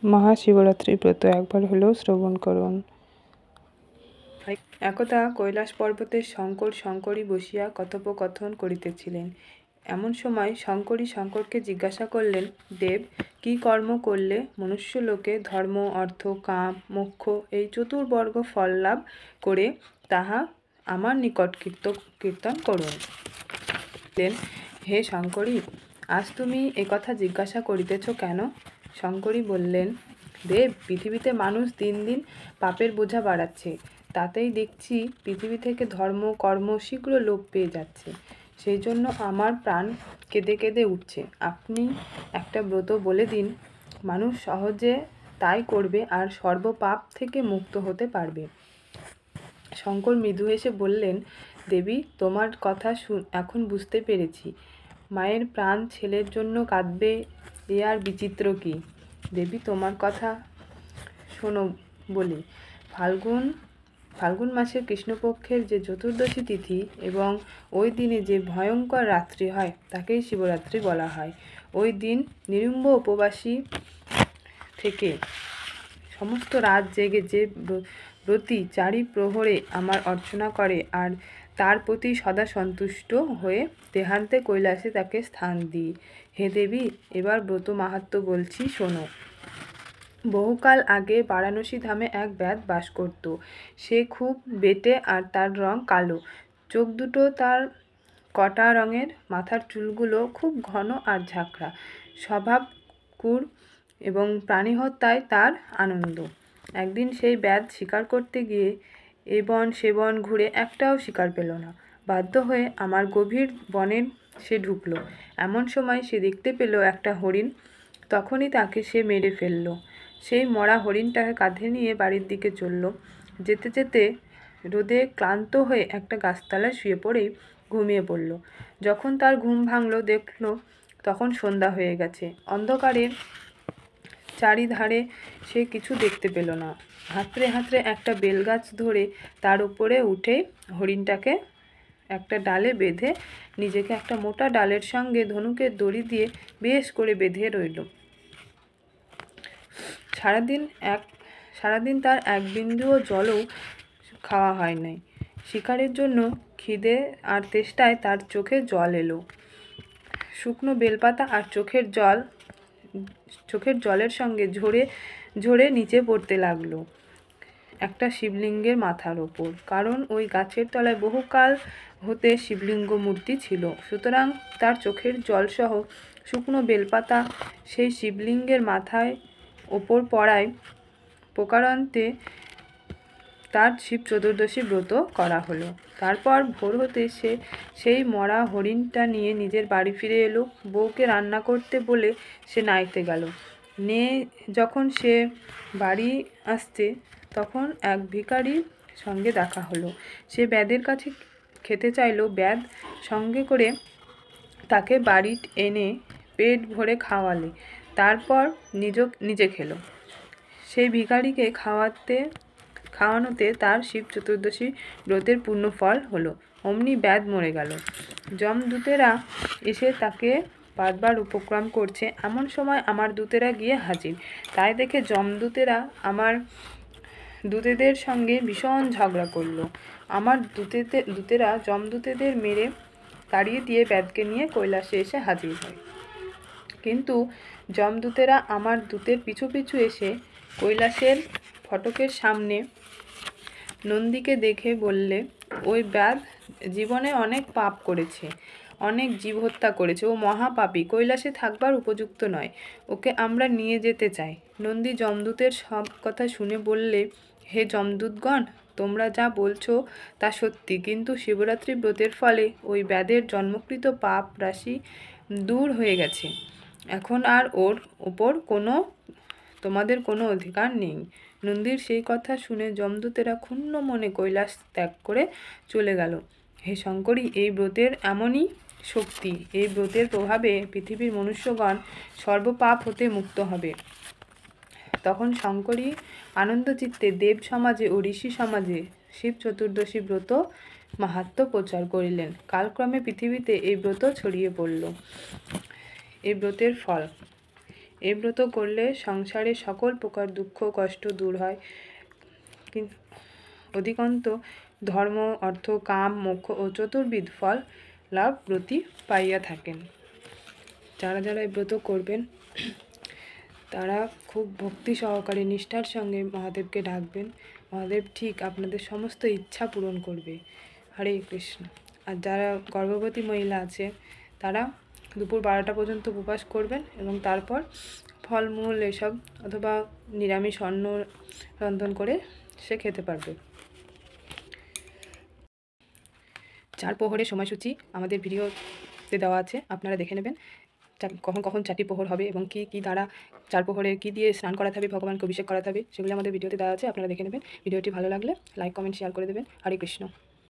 মহাশিবরাত্রি ব্রত একবার হলেও শ্রবণ করুন। একদা কৈলাস পর্বতে শঙ্কর শঙ্করী বসিয়া কথোপকথন করিতেছিলেন। এমন সময় শঙ্করী শঙ্করকে জিজ্ঞাসা করলেন, দেব, কি কর্ম করলে মনুষ্যলোকে ধর্ম, অর্থ, কাম, মোক্ষ এই চতুর্বর্গ ফল লাভ করে তাহা আমার নিকট কীর্তন করুন। হে শঙ্করী, আজ তুমি একথা জিজ্ঞাসা করিতেছ কেন? শঙ্করী বললেন, দেব, পৃথিবীতে মানুষ দিন দিন পাপের বোঝা বাড়াচ্ছে। তাতেই দেখছি পৃথিবী থেকে ধর্ম কর্ম শীঘ্র লোপ পেয়ে যাচ্ছে। সেই জন্য আমার প্রাণ কেঁদে কেঁদে উঠছে। আপনি একটা ব্রত বলে দিন, মানুষ সহজে তাই করবে আর সর্বপাপ থেকে মুক্ত হতে পারবে। শঙ্কর মৃদু হেসে বললেন, দেবী, তোমার কথা এখন বুঝতে পেরেছি। মায়ের প্রাণ ছেলের জন্য কাঁদবে, এ আর বিচিত্র কি? দেবী, তোমার কথা শোনো বলি। ফাল্গুন মাসের কৃষ্ণপক্ষের যে চতুর্দশী তিথি এবং ওই দিনে যে ভয়ঙ্কর রাত্রি হয় তাকেই শিবরাত্রি বলা হয়। ওই দিন নিরুম্ব উপবাসী থেকে সমস্ত রাত জেগে যে ব্রতী চারি প্রহরে আমার অর্চনা করে আর তার প্রতি সদা সন্তুষ্ট হয়ে দেহান্তে কৈলাসে তাকে স্থান দিই। হে দেবী, এবার ব্রত মাহাত্ম্য বলছি, শোনো। বহুকাল আগে বারাণসী ধামে এক ব্যাধ বাস করত। সে খুব বেঁটে আর তার রং কালো। চোখ দুটো তার কটা রঙের, মাথার চুলগুলো খুব ঘন আর ঝাঁকড়া। স্বভাব ক্রূর এবং প্রাণীহত্যায় তার আনন্দ। একদিন সেই ব্যাধ শিকার করতে গিয়ে এ বন সে বন ঘুরে একটাও শিকার পেল না। বাধ্য হয়ে আমার গভীর বনে সে ঢুকল। এমন সময় সে দেখতে পেল একটা হরিণ। তখনই তাকে সে মেরে ফেলল। সেই মরা হরিণটাকে কাঁধে নিয়ে বাড়ির দিকে চলল। যেতে যেতে রোদে ক্লান্ত হয়ে একটা গাছতলায় শুয়ে পড়েই ঘুমিয়ে পড়ল। যখন তার ঘুম ভাঙল, দেখল তখন সন্ধ্যা হয়ে গেছে। অন্ধকারের চারিধারে সে কিছু দেখতে পেল না। হাতড়ে হাতড়ে একটা বেলগাছ ধরে তার উপরে উঠে হরিণটাকে একটা ডালে বেঁধে নিজেকে একটা মোটা ডালের সঙ্গে ধনুকের দড়ি দিয়ে বেশ করে বেঁধে রইল। সারাদিন তার এক বিন্দুও জলও খাওয়া হয় নাই। শিকারের জন্য খিদে আর তেষ্টায় তার চোখে জল এলো। শুকনো বেলপাতা আর চোখের জলের সঙ্গে ঝরে ঝরে নিচে পড়তে লাগলো একটা শিবলিঙ্গের মাথার ওপর। কারণ ওই গাছের তলায় বহুকাল হতে শিবলিঙ্গ মূর্তি ছিল। সুতরাং তার চোখের জলসহ শুকনো বেলপাতা সেই শিবলিঙ্গের মাথায় ওপর পড়ায় প্রকারান্তে তার শিব চতুর্দশী ব্রত করা হলো। তারপর ভোর হতে সে সেই মরা হরিণটা নিয়ে নিজের বাড়ি ফিরে এলো। বউকে রান্না করতে বলে সে নাইতে গেল। যখন সে বাড়ি আসছে তখন এক ভিখারির সঙ্গে দেখা হলো। সে ব্যাধের কাছে খেতে চাইল। ব্যাধ সঙ্গে করে তাকে বাড়ি এনে পেট ভরে খাওয়ালে। তারপর নিজে খেলো। সেই ভিখারিকে খাওয়ানোতে তার শিব চতুর্দশী ব্রতের পূর্ণ ফল হলো। অমনি ব্যাধ মরে গেল। যমদূতেরা এসে তাকে বারবার উপক্রম করছে। এমন সময় আমার দূতেরা গিয়ে হাজির। তাই দেখে যমদূতেরা আমার দূতেদের সঙ্গে ভীষণ ঝগড়া করলো। আমার দূতেরা যমদূতেদের মেরে তাড়িয়ে দিয়ে ব্যাধকে নিয়ে কৈলাসে এসে হাজির হয়। কিন্তু যমদূতেরা আমার দূতের পিছু পিছু এসে কৈলাসের ফটকের সামনে নন্দীকে দেখে বললে, ওই ব্যাধ জীবনে অনেক পাপ করেছে, অনেক জীব হত্যা করেছে, ও মহাপাপী, কৈলাসে থাকবার উপযুক্ত নয়, ওকে আমরা নিয়ে যেতে চাই। নন্দী যমদূতের সব কথা শুনে বললে, হে যমদূতগণ, তোমরা যা বলছো তা সত্যি, কিন্তু শিবরাত্রি ব্রতের ফলে ওই ব্যাধের জন্মকৃত পাপ রাশি দূর হয়ে গেছে। এখন আর ওর ওপর তোমাদের কোনো অধিকার নেই। নন্দীর সেই কথা শুনে যমদূতেরা ক্ষুণ্ণ মনে কৈলাস ত্যাগ করে চলে গেল। হে শঙ্করী, এই ব্রতের এমনই শক্তি। এই ব্রতের প্রভাবে পৃথিবীর মনুষ্যগণ সর্বপাপ হতে মুক্ত হবে। তখন শঙ্করী আনন্দচিত্তে দেব সমাজে ও ঋষি সমাজে শিব চতুর্দশী ব্রত মাহাত্ম্য প্রচার করিলেন। কালক্রমে পৃথিবীতে এই ব্রত ছড়িয়ে পড়ল। এই ব্রতের ফল। এই ব্রত করলে সংসারে সকল প্রকার দুঃখ কষ্ট দূর হয়। কিন্তু অধিকন্ত ধর্ম অর্থ কাম মোক্ষ ও চতুর্বিধ ফল লাভ ব্রতী পাইয়া থাকেন। যারা যারা এই ব্রত করবেন তারা খুব ভক্তি সহকারে নিষ্ঠার সঙ্গে মহাদেবকে ডাকবেন। মহাদেব ঠিক আপনাদের সমস্ত ইচ্ছা পূরণ করবে। হরে কৃষ্ণ। আর যারা গর্ভবতী মহিলা আছে তারা দুপুর 12টা পর্যন্ত উপবাস করবেন এবং তারপর ফলমূল এসব অথবা নিরামিষ অন্ন রন্ধন করে সে খেতে পারবে। 4 প্রহরের সময়সূচি আমাদের ভিডিওতে দেওয়া আছে, আপনারা দেখে নেবেন কখন কখন 4টি প্রহর হবে এবং কী দ্বারা 4 প্রহরে কী দিয়ে স্নান করাতে হবে, ভগবানকে অভিষেক করাতে হবে, সেগুলো আমাদের ভিডিওতে দেওয়া আছে, আপনারা দেখে নেবেন। ভিডিওটি ভালো লাগলে লাইক কমেন্ট শেয়ার করে দেবেন। হরে কৃষ্ণ।